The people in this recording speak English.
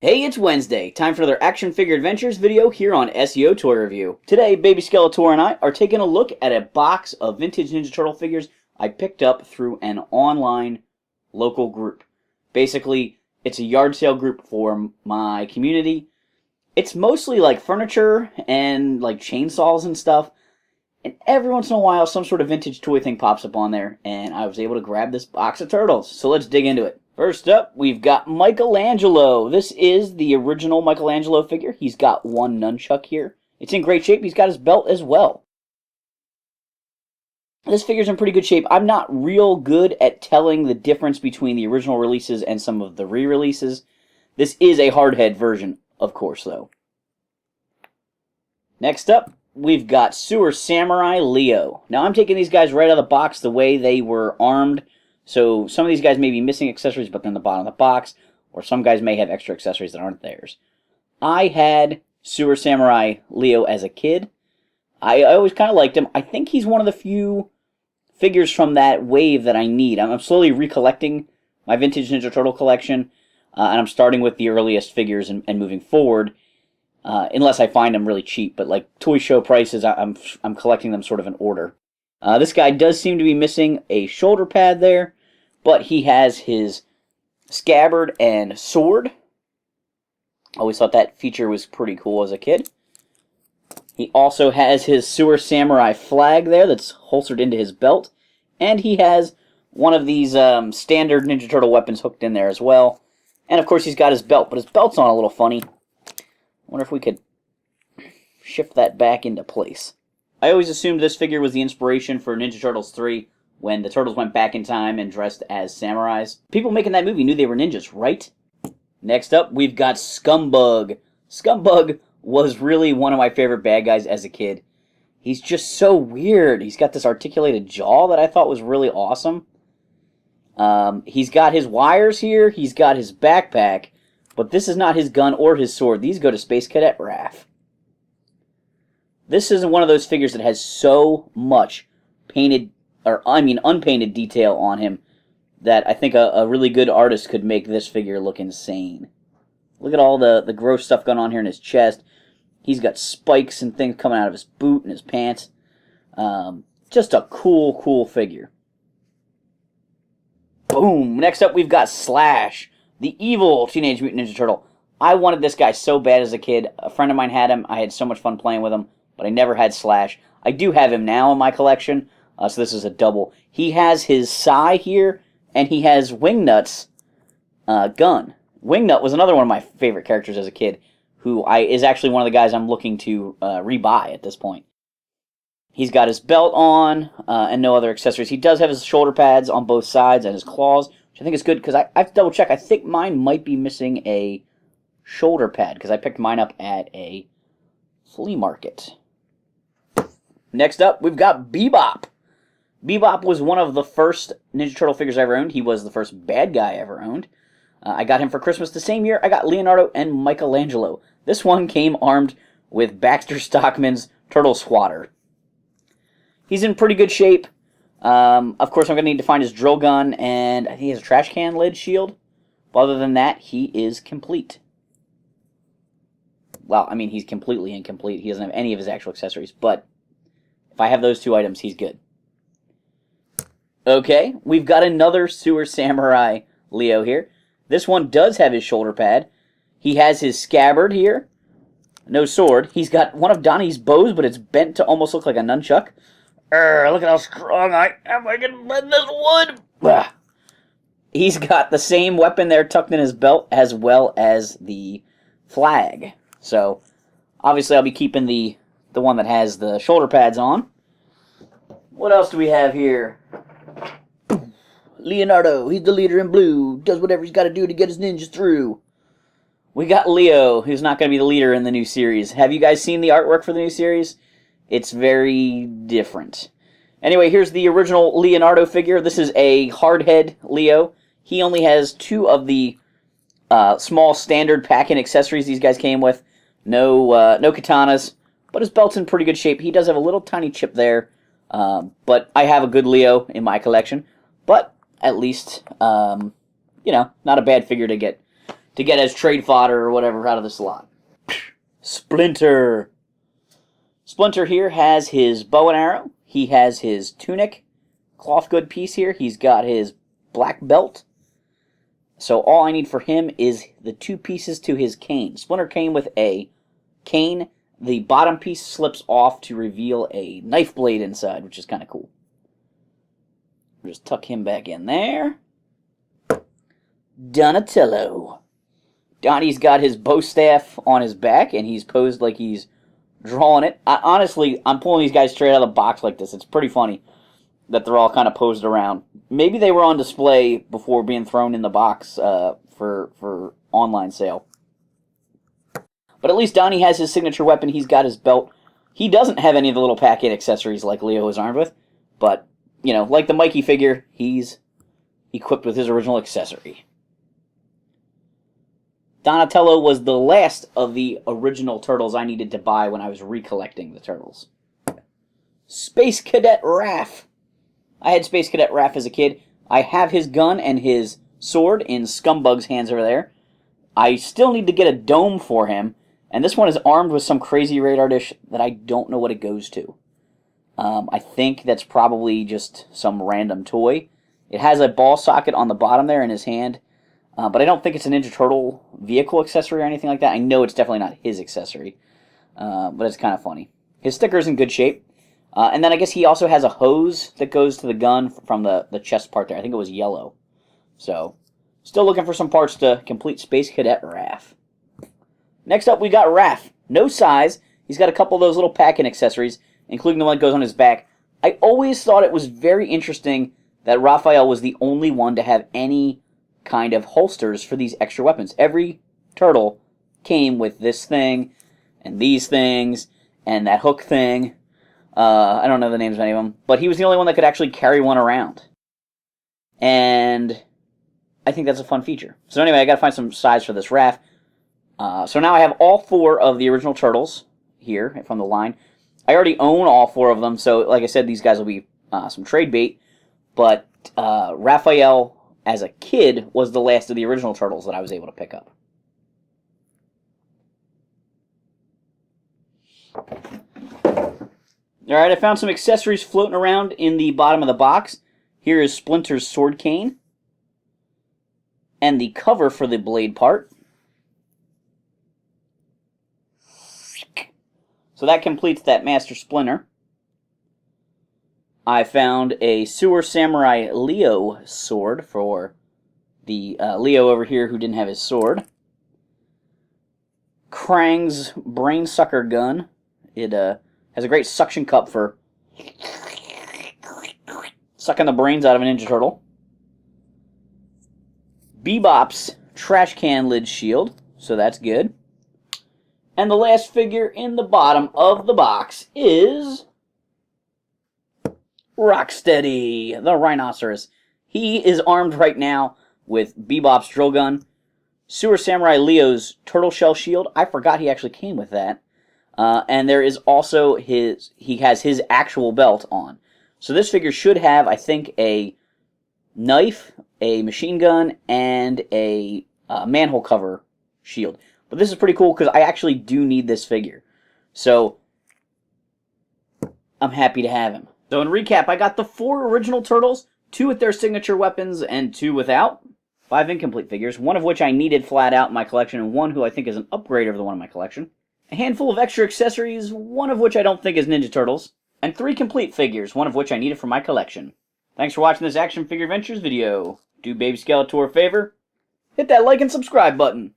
Hey, it's Wednesday. Time for another Action Figure Adventures video here on SEO Toy Review. Today, Baby Skeletor and I are taking a look at a box of vintage Ninja Turtle figures I picked up through an online local group. Basically, it's a yard sale group for my community. It's mostly like furniture and like chainsaws and stuff. And every once in a while, some sort of vintage toy thing pops up on there, and I was able to grab this box of turtles. So let's dig into it. First up, we've got Michelangelo. This is the original Michelangelo figure. He's got one nunchuck here. It's in great shape. He's got his belt as well. This figure's in pretty good shape. I'm not real good at telling the difference between the original releases and some of the re-releases. This is a hardhead version, of course, though. Next up, we've got Sewer Samurai Leo. Now, I'm taking these guys right out of the box the way they were armed. So some of these guys may be missing accessories, but they're in the bottom of the box, or some guys may have extra accessories that aren't theirs. I had Sewer Samurai Leo as a kid. I always kind of liked him. I think he's one of the few figures from that wave that I need. I'm slowly recollecting my vintage Ninja Turtle collection, and I'm starting with the earliest figures and moving forward, unless I find them really cheap. But like toy show prices, I'm collecting them sort of in order. This guy does seem to be missing a shoulder pad there, but he has his scabbard and sword. Always thought that feature was pretty cool as a kid. He also has his Sewer Samurai flag there that's holstered into his belt, and he has one of these standard Ninja Turtle weapons hooked in there as well. And of course he's got his belt, but his belt's on a little funny. I wonder if we could shift that back into place. I always assumed this figure was the inspiration for Ninja Turtles 3 when the Turtles went back in time and dressed as samurais. People making that movie knew they were ninjas, right? Next up, we've got Scum Bug. Scum Bug was really one of my favorite bad guys as a kid. He's just so weird. He's got this articulated jaw that I thought was really awesome. He's got his wires here. He's got his backpack. But this is not his gun or his sword. These go to Space-Cadet Raph. This isn't one of those figures that has so much unpainted detail on him that I think a really good artist could make this figure look insane. Look at all the gross stuff going on here in his chest. He's got spikes and things coming out of his boot and his pants. Just a cool figure. Boom! Next up, we've got Slash, the evil Teenage Mutant Ninja Turtle. I wanted this guy so bad as a kid. A friend of mine had him. I had so much fun playing with him, but I never had Slash. I do have him now in my collection, so this is a double. He has his sai here, and he has Wingnut's gun. Wingnut was another one of my favorite characters as a kid, who is actually one of the guys I'm looking to rebuy at this point. He's got his belt on, and no other accessories. He does have his shoulder pads on both sides and his claws, which I think is good, because I have to double check. I think mine might be missing a shoulder pad, because I picked mine up at a flea market. Next up, we've got Bebop. Bebop was one of the first Ninja Turtle figures I ever owned. He was the first bad guy I ever owned. I got him for Christmas the same year I got Leonardo and Michelangelo. This one came armed with Baxter Stockman's Turtle Swatter. He's in pretty good shape. Of course, I'm going to need to find his drill gun, and I think he has a trash can lid shield. But other than that, he is complete. Well, I mean, he's completely incomplete. He doesn't have any of his actual accessories, but if I have those two items, he's good. Okay, we've got another Sewer Samurai Leo here. This one does have his shoulder pad. He has his scabbard here. No sword. He's got one of Donnie's bows, but it's bent to almost look like a nunchuck. Look at how strong I am. I can bend this wood. He's got the same weapon there tucked in his belt, as well as the flag. So, obviously I'll be keeping the one that has the shoulder pads on. What else do we have here? Leonardo, he's the leader in blue. Does whatever he's got to do to get his ninjas through. We got Leo, who's not going to be the leader in the new series. Have you guys seen the artwork for the new series? It's very different. Anyway, here's the original Leonardo figure. This is a hardhead Leo. He only has two of the small standard pack-in accessories these guys came with. No katanas, but his belt's in pretty good shape. He does have a little tiny chip there, but I have a good Leo in my collection. But at least, not a bad figure to get to get as trade fodder or whatever out of the slot. Splinter. Splinter here has his bow and arrow. He has his tunic, cloth good piece here. He's got his black belt. So all I need for him is the 2 pieces to his cane. Splinter came with a cane. The bottom piece slips off to reveal a knife blade inside, which is kind of cool. Just tuck him back in there. Donatello. Donnie's got his bow staff on his back, and he's posed like he's drawing it. Honestly, I'm pulling these guys straight out of the box like this. It's pretty funny that they're all kind of posed around. Maybe they were on display before being thrown in the box for online sale. But at least Donnie has his signature weapon. He's got his belt. He doesn't have any of the little packet accessories like Leo is armed with. But, you know, like the Mikey figure, he's equipped with his original accessory. Donatello was the last of the original Turtles I needed to buy when I was recollecting the Turtles. Space-Cadet Raph. I had Space-Cadet Raph as a kid. I have his gun and his sword in Scum Bug's hands over there. I still need to get a dome for him. And this one is armed with some crazy radar dish that I don't know what it goes to. I think that's probably just some random toy. It has a ball socket on the bottom there in his hand. But I don't think it's a Ninja Turtle vehicle accessory or anything like that. I know it's definitely not his accessory. But it's kind of funny. His sticker's in good shape. And then I guess he also has a hose that goes to the gun from the chest part there. I think it was yellow. So, still looking for some parts to complete Space-Cadet Raph. Next up, we got Raph. No size. He's got a couple of those little packing accessories, including the one that goes on his back. I always thought it was very interesting that Raphael was the only one to have any kind of holsters for these extra weapons. Every turtle came with this thing, and these things, and that hook thing. I don't know the names of any of them, but he was the only one that could actually carry one around. And I think that's a fun feature. So anyway, I gotta find some size for this Raph. So now I have all 4 of the original Turtles here from the line. I already own all 4 of them, so like I said, these guys will be some trade bait. But Raphael, as a kid, was the last of the original Turtles that I was able to pick up. Alright, I found some accessories floating around in the bottom of the box. Here is Splinter's sword cane. And the cover for the blade part. So that completes that Master Splinter. I found a Sewer Samurai Leo sword for the Leo over here who didn't have his sword. Krang's brain sucker gun. It has a great suction cup for sucking the brains out of a Ninja Turtle. Bebop's trash can lid shield, so that's good. And the last figure in the bottom of the box is Rocksteady the Rhinoceros. He is armed right now with Bebop's drill gun, Sewer Samurai Leo's turtle shell shield. I forgot he actually came with that. And there is also he has his actual belt on. So this figure should have, I think, a knife, a machine gun, and a manhole cover shield. But this is pretty cool because I actually do need this figure. So I'm happy to have him. So in recap, I got the 4 original Turtles, 2 with their signature weapons and 2 without. 5 incomplete figures, 1 of which I needed flat out in my collection, and 1 who I think is an upgrade over the one in my collection. A handful of extra accessories, 1 of which I don't think is Ninja Turtles. And 3 complete figures, 1 of which I needed for my collection. Thanks for watching this Action Figure Adventures video. Do Baby Skeletor a favor, hit that like and subscribe button.